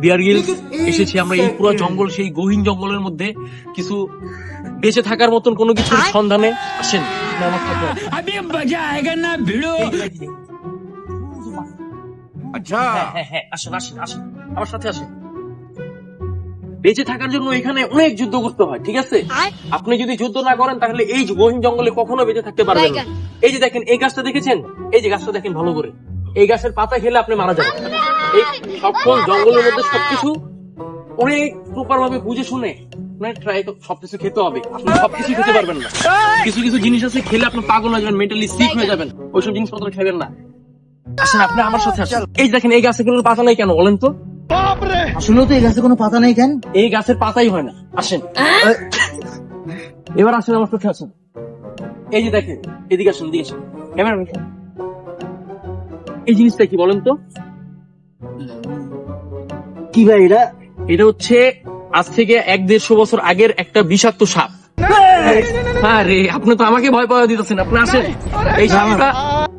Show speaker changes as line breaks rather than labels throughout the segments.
Bear Grylls এসেছি আমরা এই পুরো জঙ্গল, সেই গহীন জঙ্গলের মধ্যে কিছু বেঁচে থাকার মতন কোনো কিছুর সন্ধানে। আসেন আমার সাথে।
আচ্ছা
হ্যাঁ, আসেন আসেন আসেন আমার সাথে আসেন। বেঁচে থাকার জন্য এখানে অনেক যুদ্ধ করতে হয়, ঠিক আছে? আপনি যদি যুদ্ধ না করেন তাহলে এই গহীন জঙ্গলে কখনো বেঁচে থাকতে পারবেন না। এই যে দেখেন এই গাছটা দেখেছেন, এই যে গাছটা দেখেন ভালো করে, এই গাছের পাতা খেলে আপনি মারা যাবেন। এই সকল জঙ্গলের মধ্যে সবকিছু অনেক প্রপার ভাবে বুঝে শুনে ট্রাই সবকিছু খেতে হবে। আপনি সবকিছু খেতে পারবেন না, কিছু কিছু জিনিস আছে খেলে আপনি পাগল হয়ে যাবেন, মেন্টালি সিক হয়ে যাবেন, ওইসব জিনিসপত্র খাবেন না। আসেন আপনি আমার সাথে আসেন। এই দেখেন এই গাছে কোনো পাতা নাই কেন বলেন তো?
আসলেও তো এই গাছে কোনো পাতা নেই কেন?
এই গাছের পাতাই হয় না। আসেন এবার আসেন আমার সাথে আসেন। এই যে দেখেন, এদিকে আসেন, এদিকে আসেন। ক্যামেরা এই জিনিসটা কি বলেন তো?
কি ভাই এটা?
এটা হচ্ছে আজ থেকে 1-150 বছর আগের একটা বিষাক্ত সাপ। আরে আপনি তো আমাকে ভয় পাওয়া দিতেছেন। আপনি আসেন, এই সাপটা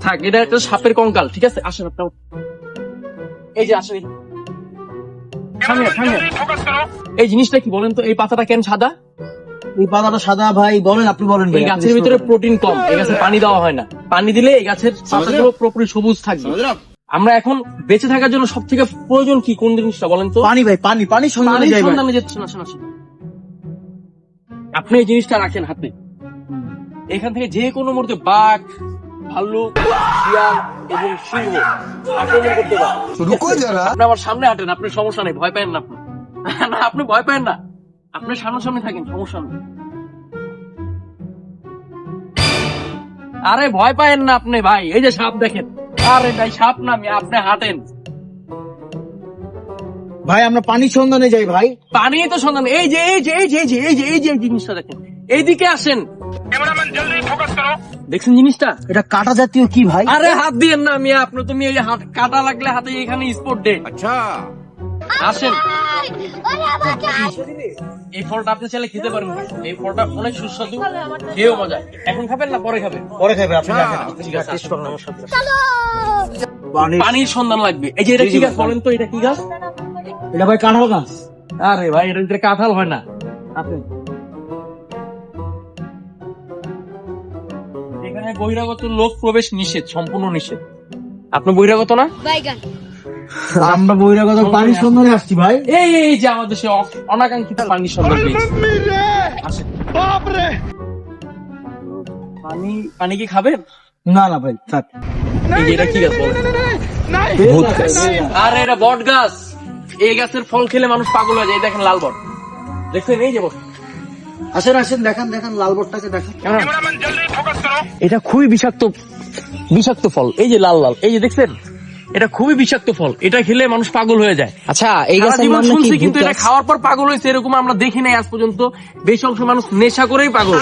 থাক, এটা একটা সাপের কঙ্কাল, ঠিক আছে? আসেন আপনার, এই যে আসেন, সামনে সামনে। এই জিনিসটা কি বলেন তো? এই পাতাটা কেন সাদা?
এই পাতাটা সাদা ভাই, বলেন আপনি বলেন ভাই।
এই গাছের ভিতরে প্রোটিন কম, এই গাছে পানি দেওয়া হয় না। পানি দিলে এই গাছের পাতাগুলো পুরোপুরি সবুজ থাকবে। আমরা এখন বেঁচে থাকার জন্য সব থেকে প্রয়োজন কি, কোন জিনিসটা বলেন তো?
পানি ভাই, পানি, পানি সন্ধানে যাই ভাই।
সন্ধানে যাচ্ছেন, আসেন আসেন। আপনি এই জিনিসটা রাখেন হাতে, এখান থেকে যে কোনো মুহূর্তে বাঘ, ভাল্লুক, শিয়াল এবং সিংহ আক্রমণ করতে পারে। আপনি আমার সামনে হাঁটেন, আপনি সমস্যা নেই, ভয় পাবেন না আপনি। না আপনি ভয় পাবেন না, আপনি সামনে থাকেন, সমস্যা নেই। আরে ভয় পাবেন না আপনি ভাই, এই যে সাপ দেখেন। আরে ভাই সাপ না, আপনি হাঁটেন
ভাই, আমরা পানি সন্ধানে যাই ভাই।
পানি তো সন্ধান। এই যে এই যে এই যে এই যে এই যে এই যে জিনিসটা দেখেন, এইদিকে আসেন। দেখছেন জিনিসটা?
এটা কাটা জাতীয় কি ভাই?
আরে হাত দিয়েন না মিয়া, আপনি তুমি এই হাত কাটা লাগলে হাতে এখানে স্পট ডে।
আচ্ছা
আসেন, এই ফলটা আপনি চাইলে খেতে পারেন। এই ফলটা অনেক সুস্বাদু, খেয়েও মজা। এখন খাবেন না পরে খাবেন?
পরে খাবে আপনি।
ঠিক আছে, টেস্ট করুন আমার সাথে।
পানি,
পানির সন্ধান লাগবে। এই যে এটা কি গাছ বলেন তো? এটা কি গাছ?
এটা ভাই কাঁঠাল গাছ।
আরে ভাই এটার ভিতরে কাঁঠাল হয় না। আপনি এখানে বহিরাগত লোক প্রবেশ নিষেধ, সম্পূর্ণ নিষেধ। আপনি বহিরাগত না?
আমরা বহিরাগত পানি সন্ধানে আসছি ভাই।
এই এই যে আমাদের সে অনাকাঙ্ক্ষিত পানির সন্ধান পেয়েছি। আসেন। পানি কি খাবেন?
না না ভাই থাক।
এই যে এটা কি গাছ বলেন?
ভূত গাছ।
আরে এটা বট গাছ। এই গাছের ফল খেলে মানুষ পাগল হয়ে যায়। এই দেখেন লাল বট, দেখছেন? এই যে বট।
আসেন আসেন, দেখান দেখান লাল বটটাকে দেখান।
এটা খুবই বিষাক্ত ফল। এই যে লাল লাল, এই যে দেখছেন, এটা খুবই বিষাক্ত ফল। এটা খেলে মানুষ পাগল হয়ে যায়।
আচ্ছা, এই
সারা
গাছের
জীবন
নাম নাকি
শুনছি,
ভূত
কিন্তু এটা
গাছ?
খাওয়ার পর পাগল হয়েছে এরকম আমরা দেখি নাই আজ পর্যন্ত। বেশি অংশ মানুষ নেশা করেই পাগল।